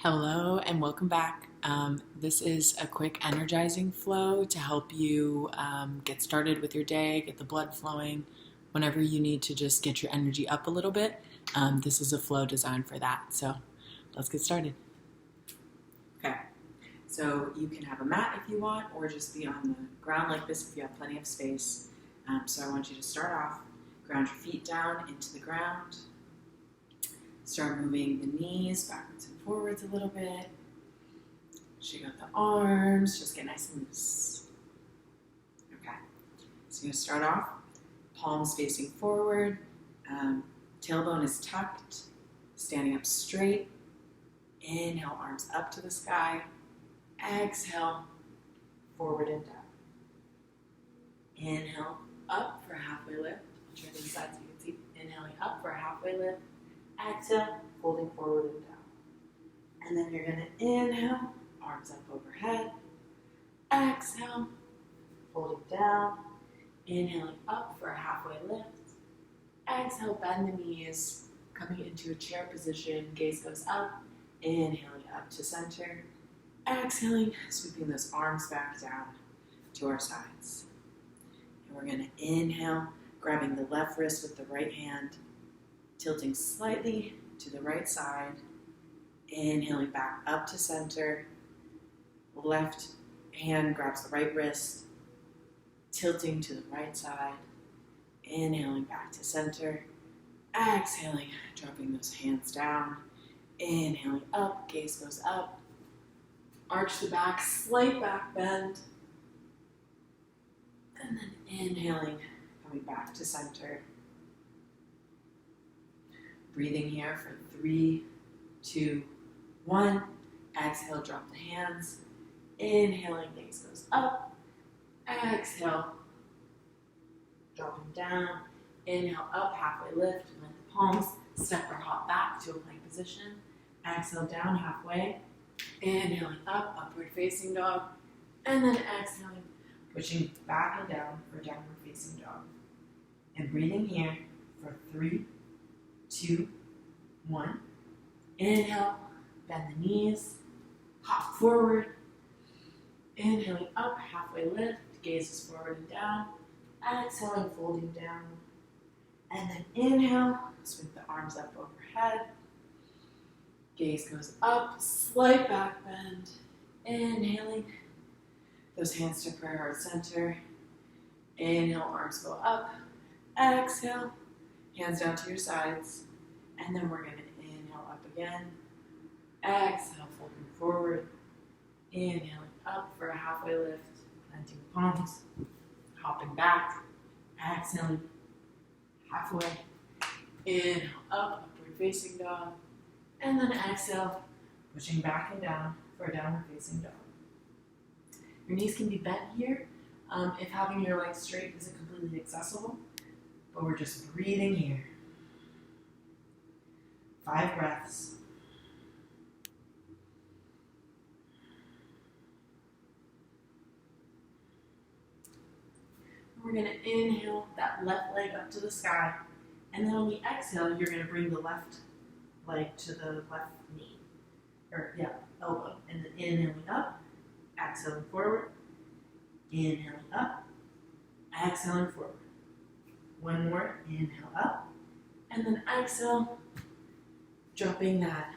Hello and welcome back. This is a quick energizing flow to help you get started with your day, get the blood flowing, whenever you need to just get your energy up a little bit. This is a flow designed for that. So let's get started. Okay, so you can have a mat if you want, or just be on the ground like this if you have plenty of space. So I want you to start off, ground your feet down into the ground. Start moving the knees backwards and forwards a little bit. Shake out the arms, just get nice and loose. Okay, so you're going to start off, palms facing forward, tailbone is tucked, standing up straight. Inhale, arms up to the sky. Exhale, forward and down. Inhale, up for a halfway lift. I'll turn to the side so you can see. Inhaling up for a halfway lift. Exhale, folding forward and down. And then you're going to inhale, arms up overhead. Exhale, folding down. Inhaling up for a halfway lift. Exhale, bend the knees, coming into a chair position. Gaze goes up. Inhaling up to center. Exhaling, sweeping those arms back down to our sides. And we're going to inhale, grabbing the left wrist with the right hand, tilting slightly to the right side, inhaling back up to center, left hand grabs the right wrist, tilting to the right side, inhaling back to center, exhaling, dropping those hands down, inhaling up, gaze goes up, arch the back, slight back bend, and then inhaling, coming back to center. Breathing here for 3, 2, 1. Exhale, drop the hands. Inhaling, gaze goes up. Exhale, dropping down. Inhale, up, halfway lift. Plant the palms. Step or hop back to a plank position. Exhale, down halfway. Inhaling up, upward facing dog. And then exhaling, pushing back and down for downward facing dog. And breathing here for 3, 2, 1. Inhale, bend the knees, hop forward. Inhaling up, halfway lift, gazes forward and down. Exhaling, folding down. And then inhale, sweep the arms up overhead. Gaze goes up, slight back bend. Inhaling, those hands to prayer heart center. Inhale, arms go up. Exhale, hands down to your sides, and then we're going to inhale up again. Exhale, folding forward. Inhaling up for a halfway lift, planting the palms, hopping back. Exhaling, halfway. Inhale up, upward facing dog, and then exhale, pushing back and down for a downward facing dog. Your knees can be bent here if having your legs straight isn't completely accessible. But we're just breathing here. 5 breaths. We're going to inhale that left leg up to the sky. And then on the exhale, you're going to bring the left leg to the left knee. Elbow. And then inhaling up, exhaling forward. Inhaling up, exhaling forward. One more, inhale up, and then exhale, dropping that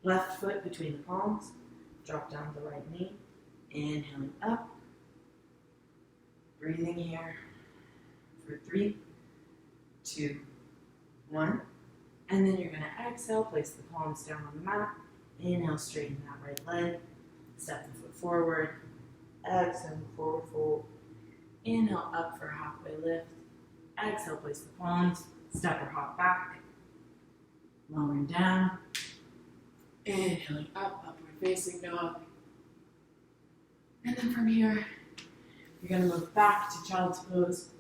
left foot between the palms, drop down the right knee, inhaling up, breathing here for 3, 2, 1, and then you're going to exhale, place the palms down on the mat, inhale, straighten that right leg, step the foot forward, exhale, forward fold. Inhale up for a halfway lift. Exhale, place the palms. Step or hop back. Lowering down. Inhaling up, upward facing dog. And then from here, you're going to move back to child's pose.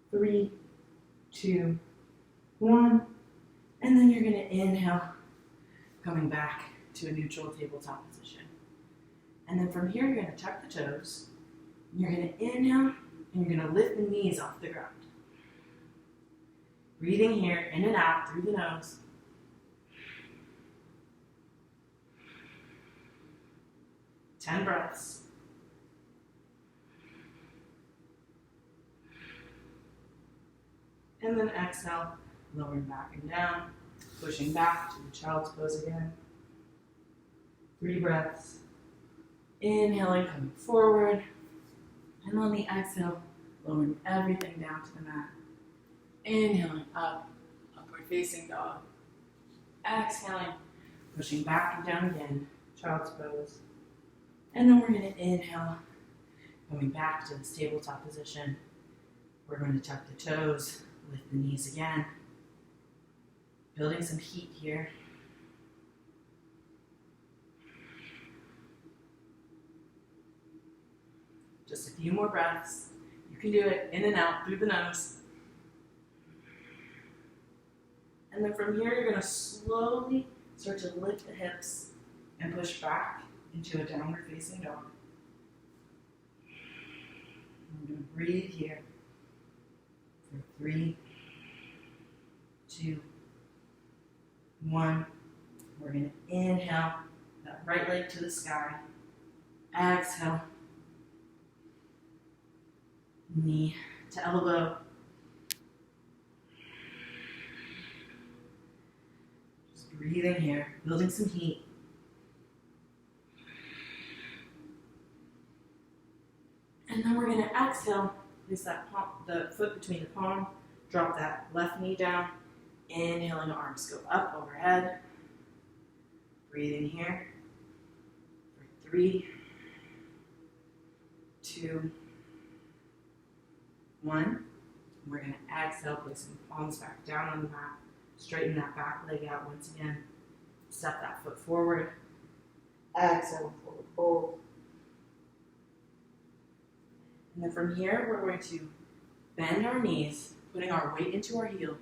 3, 2, 1. And then you're going to inhale, coming back to a neutral tabletop position. And then from here, you're going to tuck the toes. You're going to inhale, and you're going to lift the knees off the ground. Breathing here, in and out through the nose. 10 breaths. And then exhale, lowering back and down, pushing back to the child's pose again. 3 breaths. Inhaling, coming forward. And on the exhale, lowering everything down to the mat. Inhaling up, upward facing dog. Exhaling, pushing back and down again, child's pose. And then we're going to inhale, coming back to this tabletop position. We're going to tuck the toes, lift the knees again. Building some heat here. Just a few more breaths. You can do it in and out through the nose. And then from here, you're going to slowly start to lift the hips and push back into a downward facing dog. We're going to breathe here for 3, 2, 1. We're going to inhale that right leg to the sky. Exhale. Knee to elbow. Just breathing here, building some heat. And then we're going to exhale, place that the foot between the palm, drop that left knee down. Inhaling, arms go up overhead. Breathing here for 3, 2, 1. We're going to exhale, placing the palms back down on the mat. Straighten that back leg out once again. Step that foot forward. Exhale, forward fold. And then from here, we're going to bend our knees, putting our weight into our heel.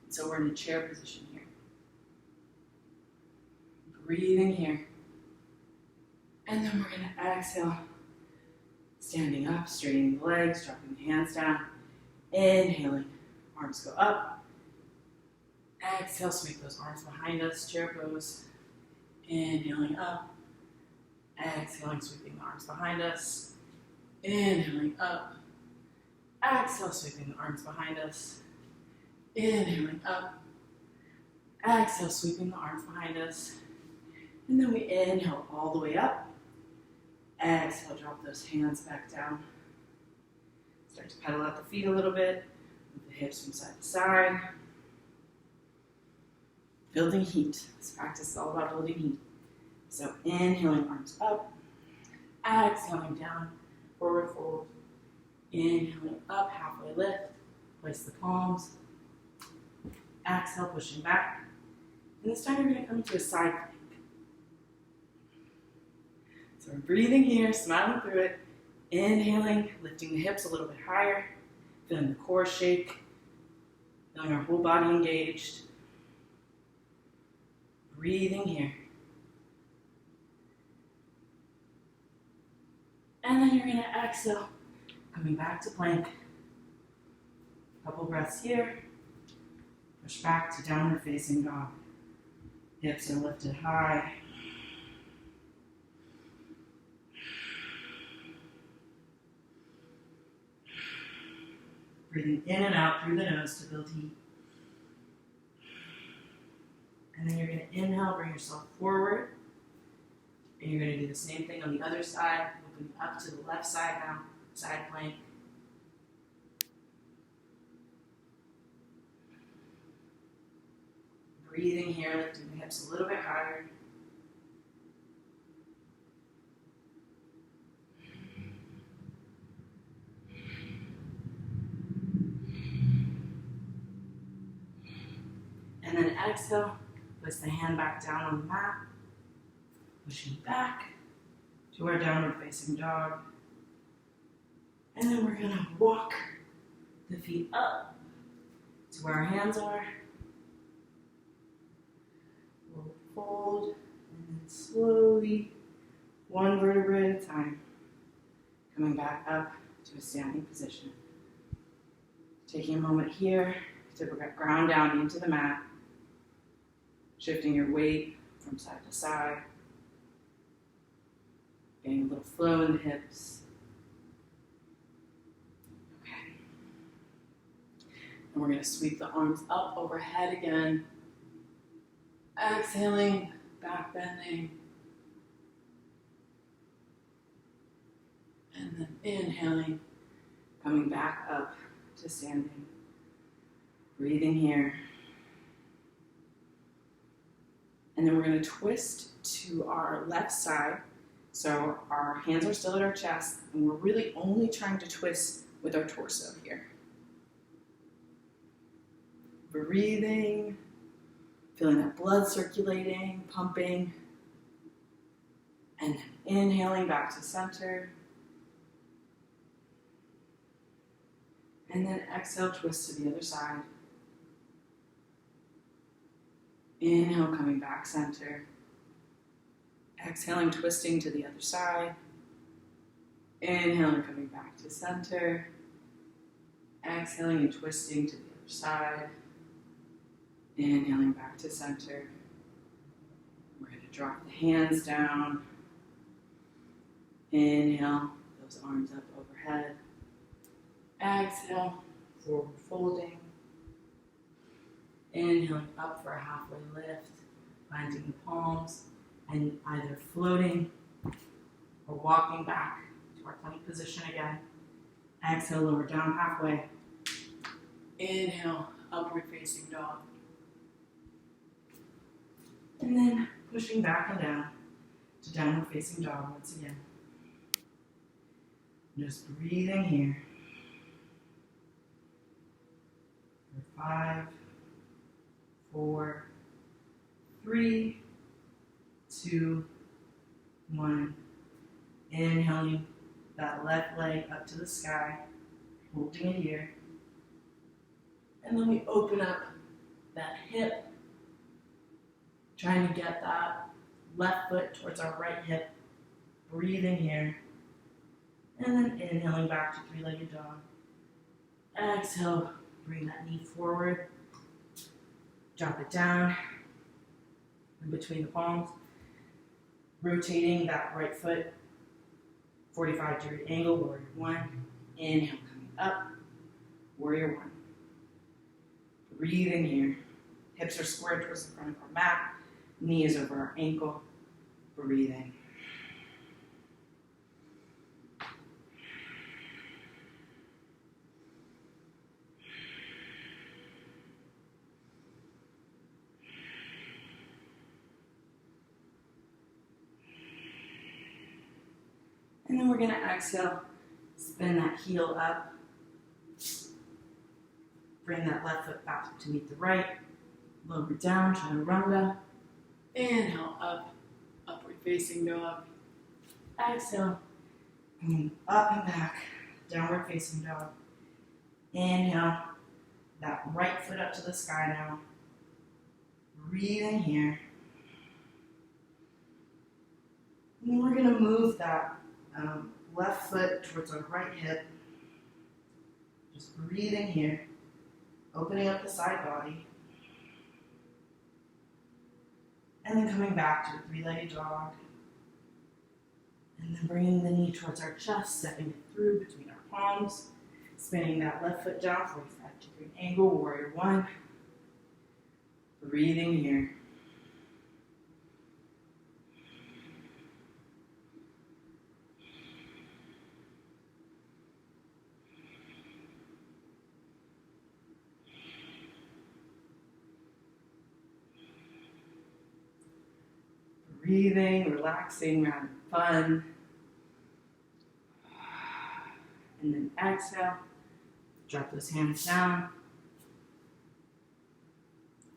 So we're in a chair position here. Breathing here. And then we're going to exhale. Standing up, straightening the legs, dropping the hands down. Inhaling, arms go up. Exhale, sweep those arms behind us, chair pose. Inhaling up. Exhaling, sweeping the arms behind us. Inhaling up. Exhale, sweeping the arms behind us. Inhaling up. Exhale, sweeping the arms behind us. And then we inhale all the way up. Exhale, drop those hands back down. Start to pedal out the feet a little bit. Move the hips from side to side. Building heat. This practice is all about building heat. So inhaling, arms up. Exhaling down, forward fold. Inhaling up, halfway lift. Place the palms. Exhale, pushing back. And this time you're going to come into a side plank. So we're breathing here, smiling through it. Inhaling, lifting the hips a little bit higher. Feeling the core shake. Feeling our whole body engaged. Breathing here. And then you're going to exhale, coming back to plank. A couple breaths here. Push back to downward facing dog. Hips are lifted high. Breathing in and out through the nose to build heat. And then you're going to inhale, bring yourself forward. And you're going to do the same thing on the other side. Open up to the left side now, side plank. Breathing here, lifting the hips a little bit higher. And then exhale, place the hand back down on the mat, pushing back to our downward facing dog. And then we're gonna walk the feet up to where our hands are. We'll fold, and then slowly, one vertebra at a time, coming back up to a standing position. Taking a moment here to ground down into the mat. Shifting your weight from side to side. Getting a little flow in the hips. Okay. And we're going to sweep the arms up overhead again. Exhaling, back bending. And then inhaling, coming back up to standing. Breathing here. And then we're going to twist to our left side. So our hands are still at our chest, and we're really only trying to twist with our torso here. Breathing, feeling that blood circulating, pumping. And then inhaling back to center. And then exhale, twist to the other side. Inhale, coming back center. Exhaling, twisting to the other side. Inhaling, coming back to center. Exhaling and twisting to the other side. Inhaling back to center. We're going to drop the hands down. Inhale, those arms up overhead. Exhale, forward folding. Inhaling up for a halfway lift, planting the palms, and either floating or walking back to our plank position again. Exhale, lower down halfway. Inhale, upward facing dog. And then pushing back and down to downward facing dog once again. Just breathing here. For 5, 4, 3, 2, 1. Inhaling that left leg up to the sky, holding it here. And then we open up that hip, trying to get that left foot towards our right hip. Breathing here. And then inhaling back to three-legged dog. Exhale, bring that knee forward. Drop it down in between the palms. Rotating that right foot, 45-degree angle, warrior one. Inhale, coming up, warrior one. Breathing here. Hips are squared towards the front of our mat. Knee is over our ankle. Breathing. And then we're going to exhale, spin that heel up. Bring that left foot back to meet the right. Lower down, chaturanga. Inhale up, upward facing dog. Exhale, coming up and back, downward facing dog. Inhale, that right foot up to the sky now. Breathing here. And then we're going to move that left foot towards our right hip. Just breathing here. Opening up the side body. And then coming back to a three-legged dog. And then bringing the knee towards our chest, stepping it through between our palms. Spinning that left foot down, 45-degree angle, warrior one. Breathing here. Breathing, relaxing, having fun. And then exhale. Drop those hands down.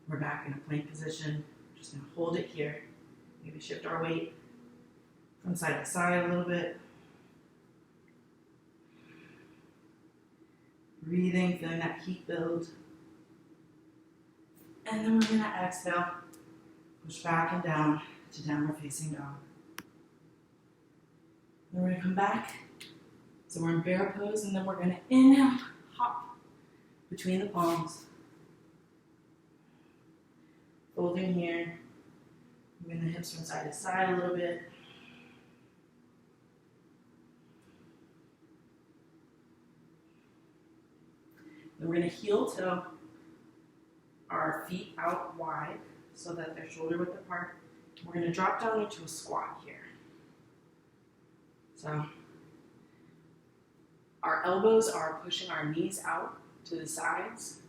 We're back in a plank position. Just going to hold it here. Maybe shift our weight from side to side a little bit. Breathing, feeling that heat build. And then we're going to exhale. Push back and down to downward facing dog. Then we're going to come back. So we're in bear pose, and then we're going to inhale, hop between the palms. Folding here. Moving the hips from side to side a little bit. Then we're going to heel toe our feet out wide so that they're shoulder width apart. We're going to drop down into a squat here. So our elbows are pushing our knees out to the sides.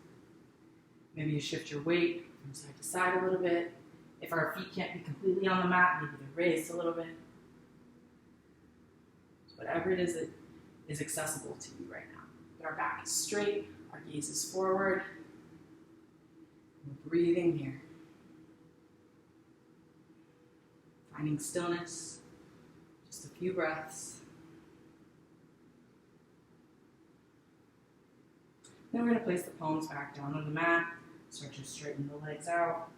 Maybe you shift your weight from side to side a little bit. If our feet can't be completely on the mat, maybe they're raised a little bit. Whatever it is that is accessible to you right now. But our back is straight, our gaze is forward. We're breathing here. Finding stillness, just a few breaths. Then we're going to place the palms back down on the mat. Start to straighten the legs out.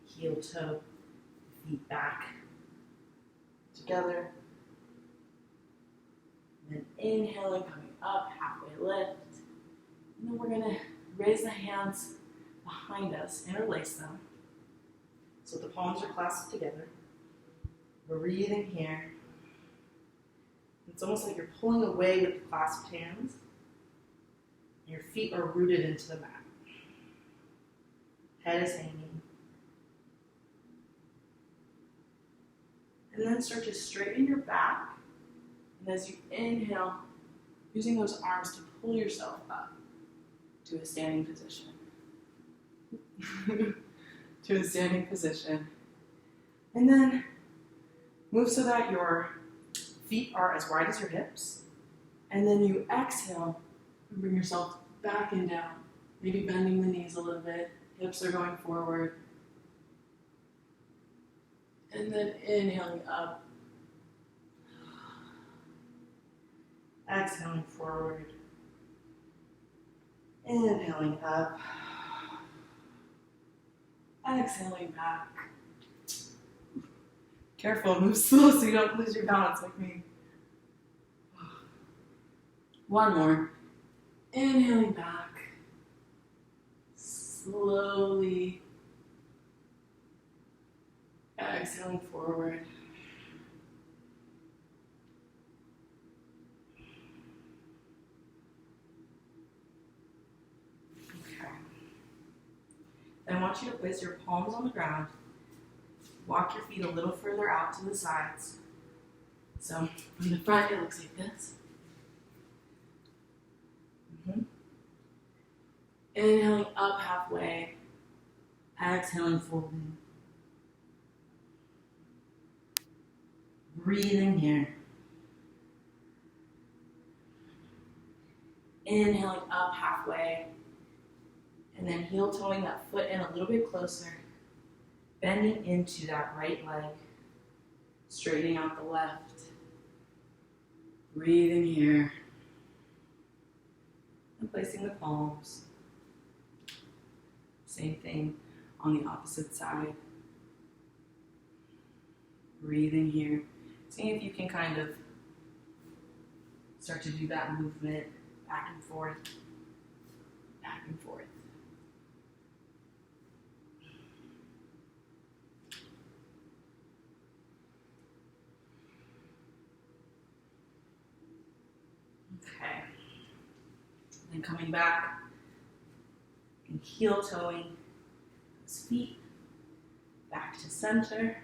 Heel toe, feet back together. And then inhaling, coming up, halfway lift. And then we're going to raise the hands behind us, interlace them. So the palms are clasped together. Breathing here. It's almost like you're pulling away with the clasped hands. Your feet are rooted into the mat. Head is hanging. And then start to straighten your back. And as you inhale, using those arms to pull yourself up to a standing position. To a standing position. And then move so that your feet are as wide as your hips. And then you exhale and bring yourself back and down. Maybe bending the knees a little bit. Hips are going forward. And then inhaling up. Exhaling forward. Inhaling up. Exhaling back. Careful, move slow so you don't lose your balance like me. One more. Inhaling back. Slowly. Exhaling forward. Okay. Then I want you to place your palms on the ground. Walk your feet a little further out to the sides. So from the front, it looks like this. Inhaling up halfway. Exhaling folding. Breathing here. Inhaling up halfway. And then heel toeing that foot in a little bit closer. Bending into that right leg. Straightening out the left. Breathing here. And placing the palms. Same thing on the opposite side. Breathing here. Seeing if you can kind of start to do that movement back and forth, back and forth. Okay. Then coming back and heel toeing those feet back to center.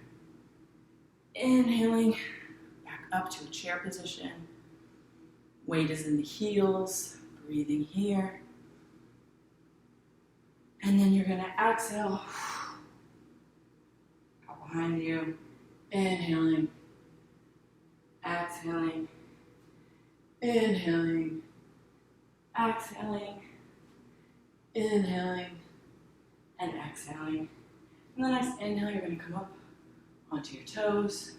Inhaling back up to a chair position. Weight is in the heels. Breathing here. And then you're going to exhale out behind you. Inhaling. Exhaling. Inhaling. Exhaling. Inhaling. And exhaling. And the next inhale, you're going to come up onto your toes.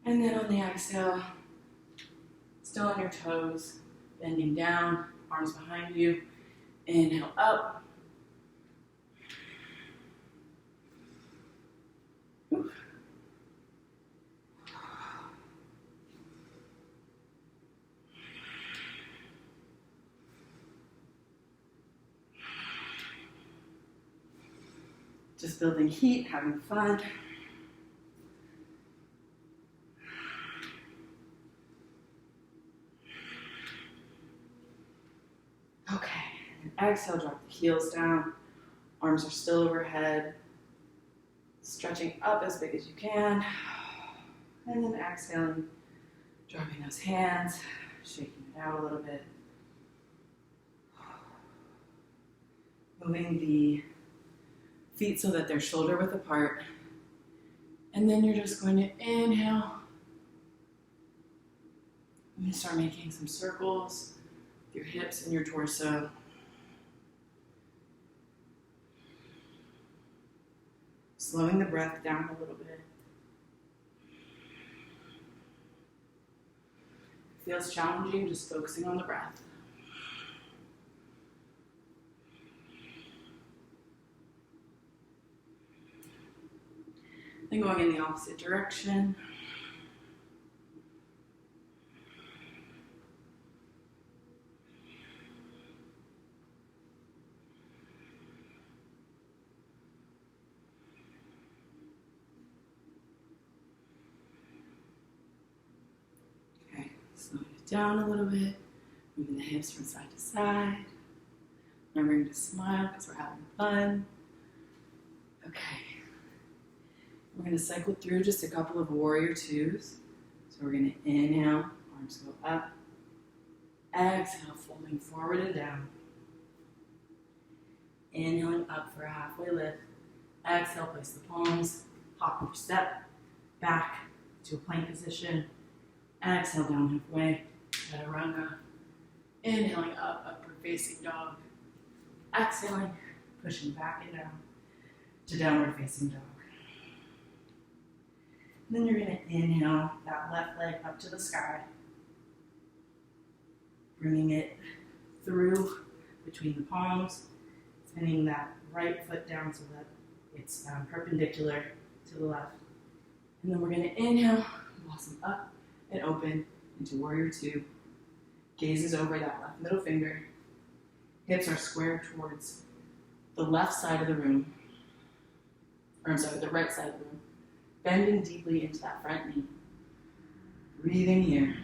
And then on the exhale, still on your toes, bending down, arms behind you. Inhale up. Just building heat, having fun. Okay. Exhale, drop the heels down. Arms are still overhead. Stretching up as big as you can. And then exhaling, dropping those hands, shaking it out a little bit. Moving the feet so that they're shoulder width apart. And then you're just going to inhale. I'm going to start making some circles with your hips and your torso. Slowing the breath down a little bit. If it feels challenging, just focusing on the breath. Then going in the opposite direction. Okay, slowing it down a little bit, moving the hips from side to side. Remembering to smile because we're having fun. Okay. We're going to cycle through just a couple of warrior twos. So we're going to inhale, arms go up. Exhale, folding forward and down. Inhaling up for a halfway lift. Exhale, place the palms, hop your step back to a plank position. Exhale, down halfway, chaturanga. Inhaling up, upward facing dog. Exhaling, pushing back and down to downward facing dog. Then you're going to inhale that left leg up to the sky, bringing it through between the palms, spinning that right foot down so that it's perpendicular to the left. And then we're going to inhale, blossom up and open into warrior two. Gazes over that left middle finger. Hips are square towards the left side of the room, or I'm sorry, the right side of the room. Bending deeply into that front knee. Breathing here.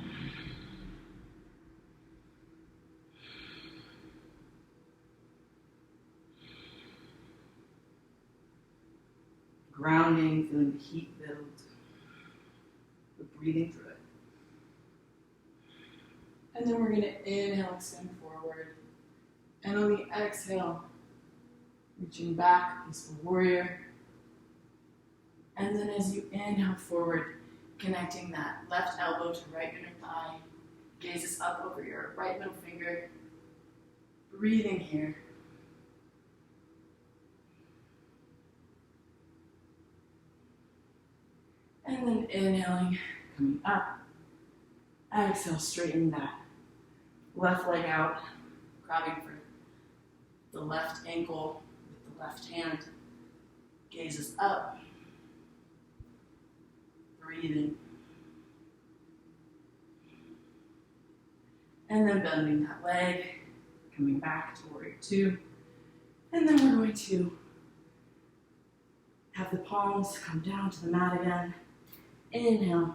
Grounding, feeling the heat build. But breathing through it. And then we're going to inhale, extend forward. And on the exhale, reaching back, peaceful warrior. And then as you inhale forward, connecting that left elbow to right inner thigh, gazes up over your right middle finger, breathing here. And then inhaling, coming up. Exhale, straighten that left leg out, grabbing for the left ankle with the left hand, gazes up. Breathing. And then bending that leg, coming back to warrior two. And then we're going to have the palms come down to the mat again. Inhale,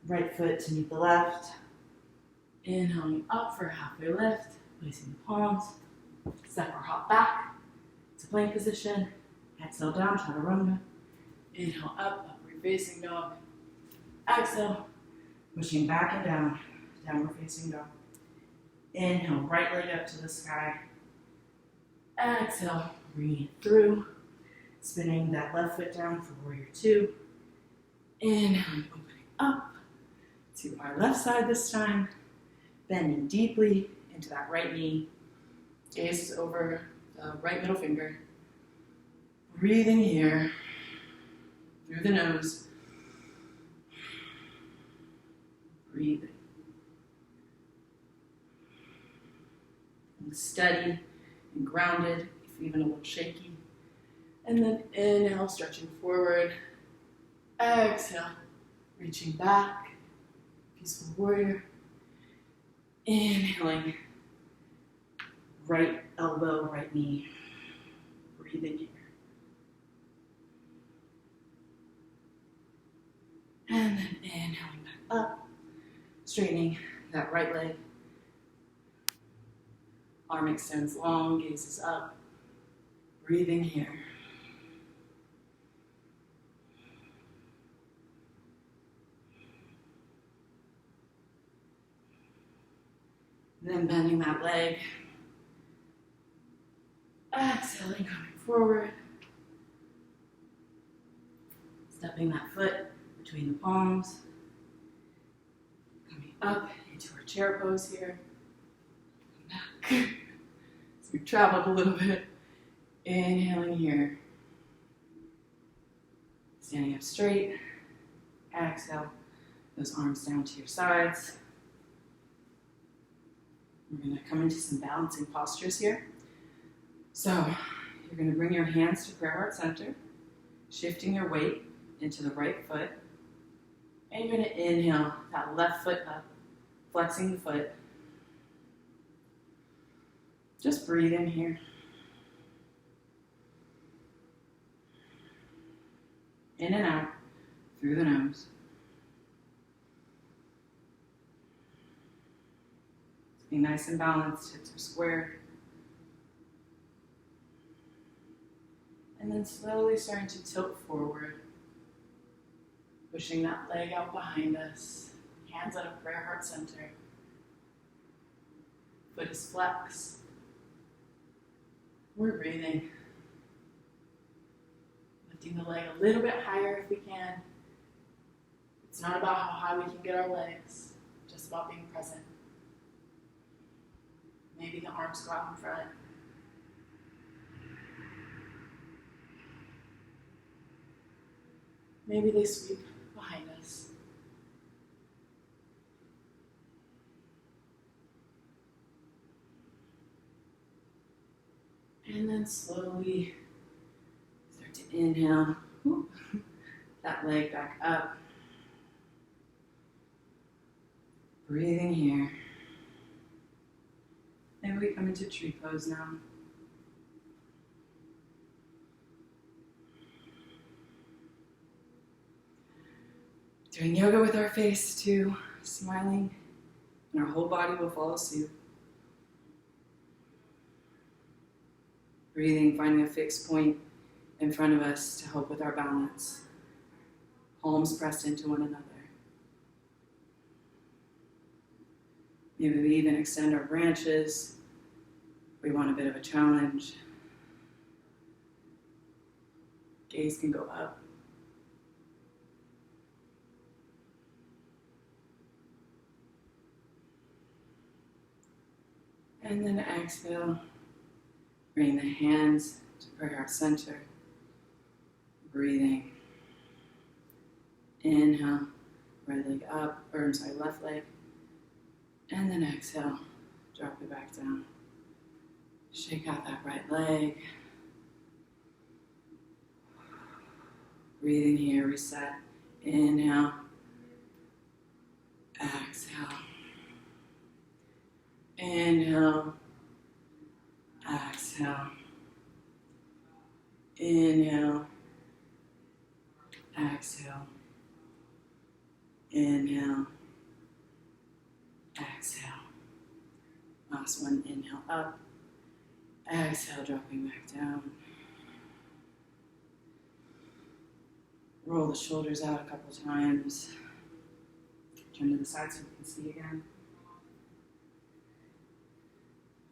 right foot to meet the left. Inhaling up for a halfway lift, placing the palms. Step or hop back to plank position. Exhale down, chaturanga. Inhale up, upward facing dog. Exhale, pushing back and down, downward facing dog. Inhale, right leg up to the sky. Exhale, bringing it through. Spinning that left foot down for warrior two. Inhaling, opening up to our left side this time. Bending deeply into that right knee. Gaze over the right middle finger. Breathing here through the nose. Breathing. And steady and grounded, if even a little shaky. And then inhale, stretching forward. Exhale, reaching back. Peaceful warrior. Inhaling. Right elbow, right knee. Breathing here. And then inhaling back up. Straightening that right leg. Arm extends long, gaze is up. Breathing here. And then bending that leg. Exhaling, coming forward. Stepping that foot between the palms. Coming up into our chair pose here. Come back. So we traveled a little bit. Inhaling here. Standing up straight. Exhale. Those arms down to your sides. We're going to come into some balancing postures here. So you're going to bring your hands to prayer heart center, shifting your weight into the right foot. And you're going to inhale that left foot up, flexing the foot. Just breathe in here. In and out through the nose. Be nice and balanced, hips are squared. And then slowly starting to tilt forward, pushing that leg out behind us, hands at a prayer heart center. Foot is flexed. We're breathing. Lifting the leg a little bit higher if we can. It's not about how high we can get our legs, just about being present. Maybe the arms go out in front. Maybe they sweep behind us. And then slowly start to inhale. That leg back up. Breathing here. Maybe we come into tree pose now. Doing yoga with our face to smiling, and our whole body will follow suit. Breathing, finding a fixed point in front of us to help with our balance. Palms pressed into one another. Maybe we even extend our branches. We want a bit of a challenge. Gaze can go up. And then exhale. Bring the hands to prayer heart center. Breathing. Inhale. Right leg up, left leg. And then exhale, drop it back down. Shake out that right leg. Breathing here, reset. Inhale. Exhale. Inhale. Exhale. Inhale. Exhale. Inhale. Exhale. Last one, inhale up. Exhale, dropping back down. Roll the shoulders out a couple times. Turn to the side so you can see again.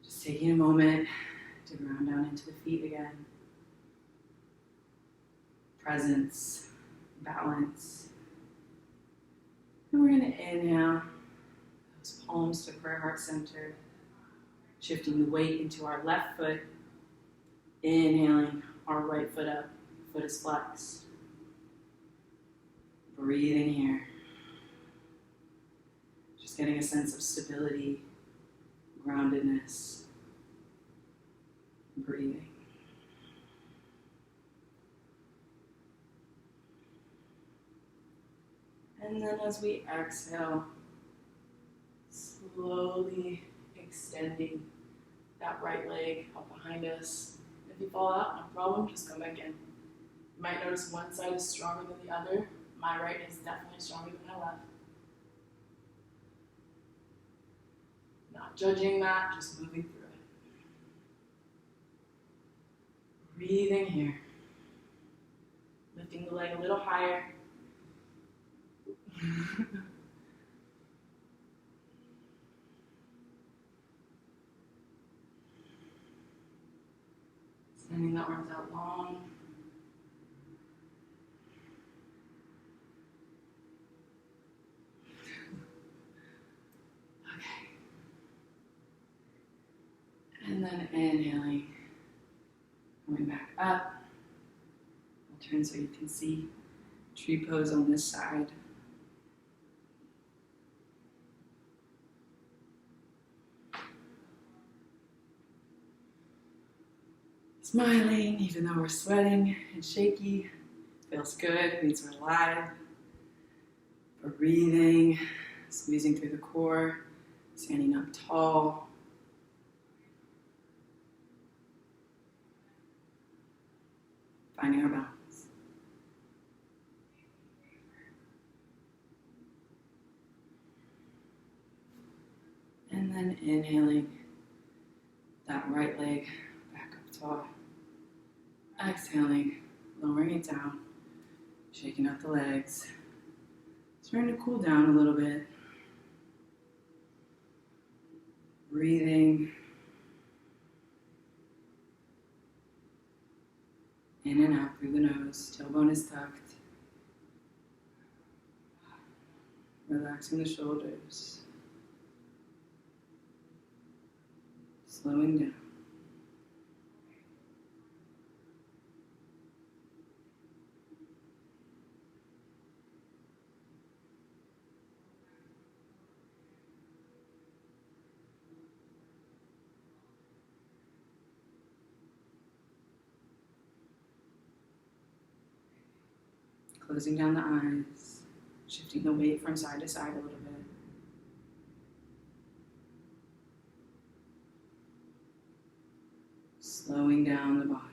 Just taking a moment to ground down into the feet again. Presence, balance. And we're going to inhale. Palms to prayer heart center, shifting the weight into our left foot, inhaling our right foot up, foot is flexed. Breathing here, just getting a sense of stability, groundedness, breathing. And then as we exhale, slowly extending that right leg up behind us. If you fall out, no problem, just come back in. You might notice one side is stronger than the other. My right is definitely stronger than my left. Not judging that, just moving through it. Breathing here. Lifting the leg a little higher. Extending the arms out long. Okay. And then inhaling, coming back up. I'll turn so you can see tree pose on this side. Smiling, even though we're sweating and shaky. Feels good, means we're alive. Breathing, squeezing through the core, standing up tall. Finding our balance. And then inhaling that right leg back up tall. Exhaling, lowering it down, shaking out the legs. Starting to cool down a little bit. Breathing in and out through the nose. Tailbone is tucked. Relaxing the shoulders. Slowing down. Closing down the eyes, shifting the weight from side to side a little bit. Slowing down the body.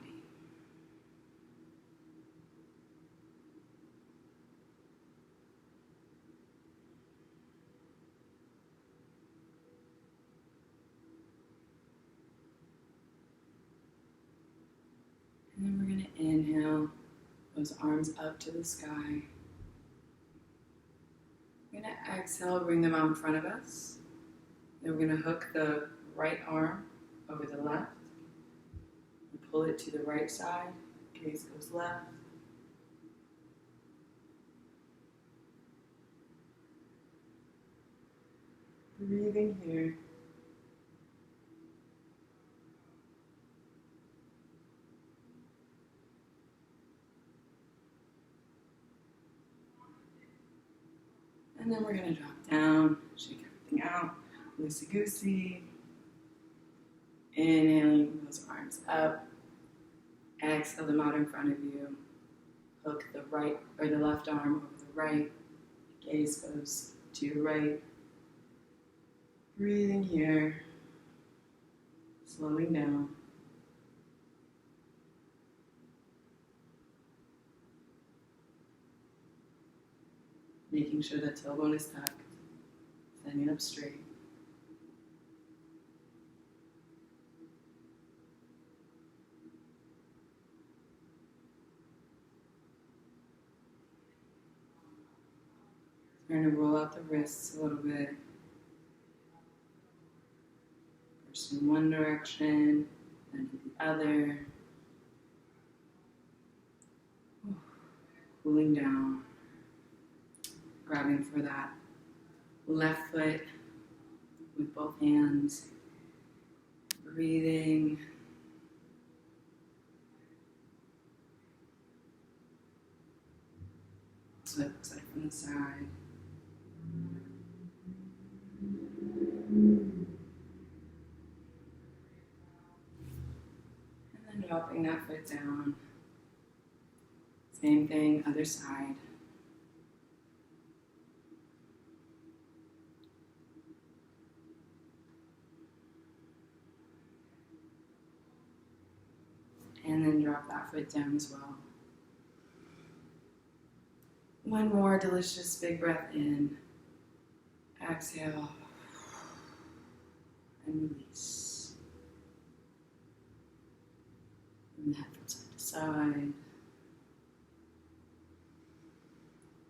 And then we're going to inhale. Those arms up to the sky. We're going to exhale, bring them out in front of us. Then we're going to hook the right arm over the left. And pull it to the right side. Gaze goes left. Breathing here. And then we're going to drop down, shake everything out, loosey-goosey. Inhaling those arms up. Exhale them out in front of you. Hook the right or the left arm over the right. Gaze goes to your right. Breathing here. Slowing down. Making sure that tailbone is tucked, standing up straight. Trying to roll out the wrists a little bit. First in one direction, then in the other. Cooling down. Grabbing for that left foot with both hands. Breathing. That's what it looks like from the side. And then dropping that foot down. Same thing, other side. And then drop that foot down as well. One more delicious big breath in. Exhale. And release. And that feels side.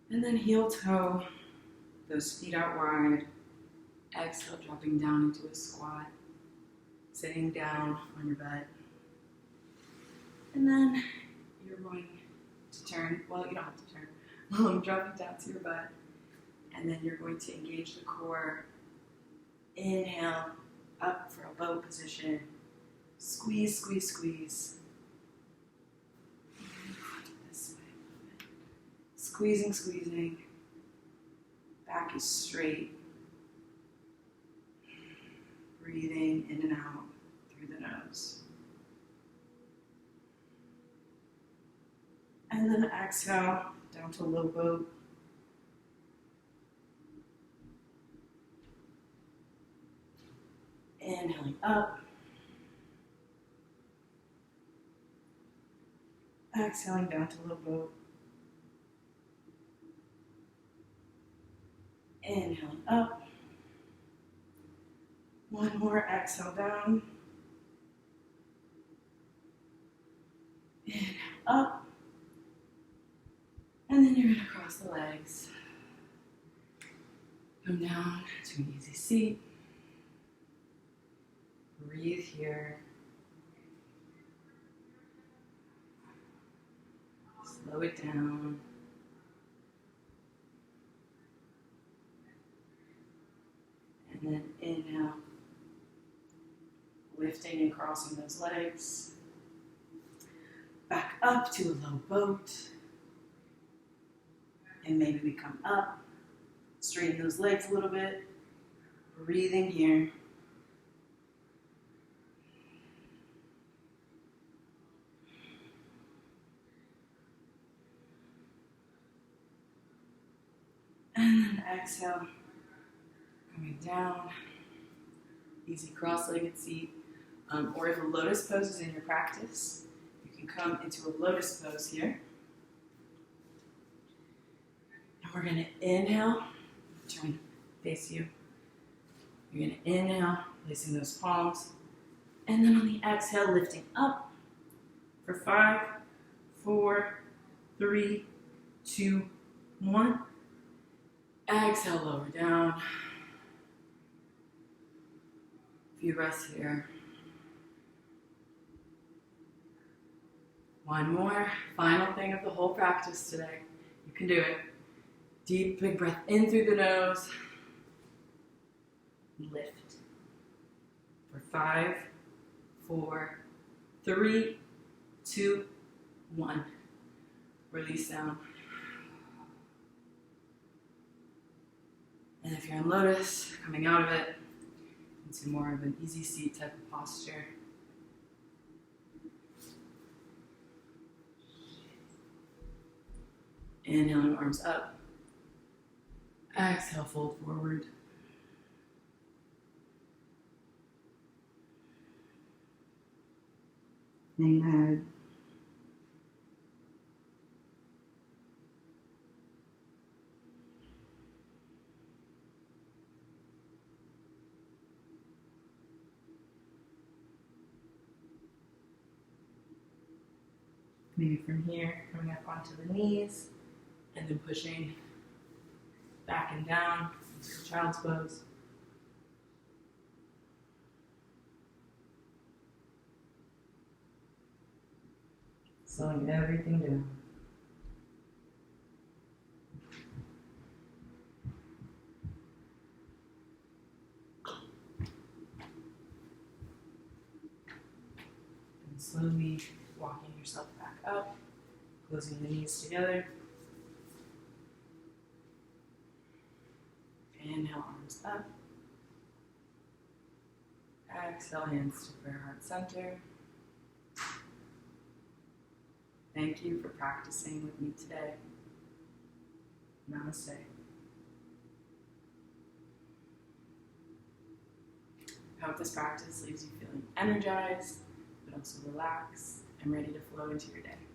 And then heel toe, those feet out wide. Exhale, dropping down into a squat. Sitting down on your butt. And then you're going to turn, well, you don't have to turn. Dropping down to your butt. And then you're going to engage the core. Inhale, up for a bow position. Squeeze, squeeze, squeeze. This way. Squeezing, squeezing. Back is straight. Breathing in and out through the nose. And then exhale down to low boat. Inhaling up. Exhaling down to low boat. Inhaling up. One more exhale down. Inhale up. And then you're going to cross the legs. Come down to an easy seat. Breathe here. Slow it down. And then inhale. Lifting and crossing those legs. Back up to a low boat. And maybe we come up. Straighten those legs a little bit. Breathing here. And then exhale, coming down, easy cross-legged seat. Or if a lotus pose is in your practice, you can come into a lotus pose here. And we're going to inhale, try and face you. You're going to inhale, placing those palms. And then on the exhale, lifting up for 5, 4, 3, 2, 1. Exhale, lower down. A few breaths here. One more. Final thing of the whole practice today. You can do it. Deep, big breath in through the nose. Lift. For 5, 4, 3, 2, 1. Release down. And if you're in lotus, coming out of it into more of an easy seat type of posture. Inhaling, arms up. Exhale, fold forward. Hang the head. Maybe from here, coming up onto the knees, and then pushing back and down into child's pose. Slowing everything down. And slowly walking yourself back up, closing the knees together. Inhale, arms up. Exhale, hands to prayer heart center. Thank you for practicing with me today. Namaste. I hope this practice leaves you feeling energized, but also relaxed and ready to flow into your day.